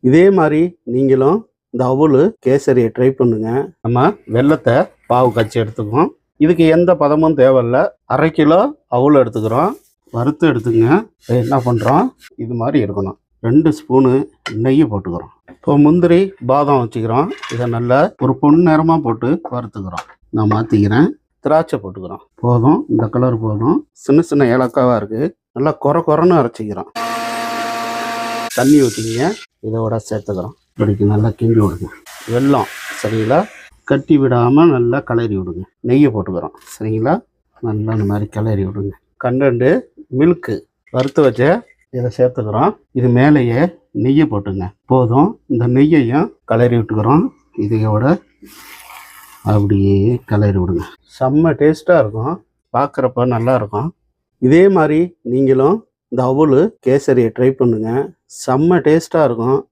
இதே மாதிரி நீங்களும் இந்த அவுல் கேசரியை ட்ரை பண்ணுங்க. நம்ம வெல்லத்தை பாவு காய்ச்சி எடுத்துக்குவோம். இதுக்கு எந்த பதமும் தேவையில்லை. 1/2 கிலோ அவுல் எடுத்துக்கிறோம். வறுத்து எடுத்துங்க. என்ன பண்ணுறோம், இது மாதிரி இருக்கணும். 2 ஸ்பூனு நெய் போட்டுக்கிறோம். இப்போ முந்திரி பாதாம் வச்சுக்கிறோம். இதை நல்லா ஒரு பொன் நேரமாக போட்டு வறுத்துக்கிறோம். நான் மாற்றிக்கிறேன். திராட்சை போட்டுக்கிறோம். போதும், இந்த கலர் போதும். சின்ன சின்ன ஏலக்காவாக இருக்குது. நல்லா கொரன்னு அரைச்சிக்கிறோம். தண்ணி ஊற்றிங்க. இதோட சேர்த்துக்கிறோம். இப்படிக்கு நல்லா கிண்டி விடுங்க. வெல்லம் சரிங்களா, கட்டி விடாமல் நல்லா கிளறி விடுங்க. நெய்யை போட்டுக்கிறோம் சரிங்களா, நல்லா இந்த மாதிரி கிளறி விடுங்க. கண்டெண்டு மில்க்கு வறுத்து வச்ச இதை சேர்த்துக்கிறோம். இது மேலேயே நெய்யை போட்டுங்க. போதும், இந்த நெய்யையும் கிளறி விட்டுக்கிறோம். இதையோட அப்படியே கிளறி விடுங்க. செம்ம டேஸ்ட்டாக இருக்கும், பார்க்குறப்ப நல்லாயிருக்கும். இதே மாதிரி நீங்களும் இந்த அவுல் கேசரியை ட்ரை பண்ணுங்கள். செம்ம டேஸ்ட்டாக இருக்கும்.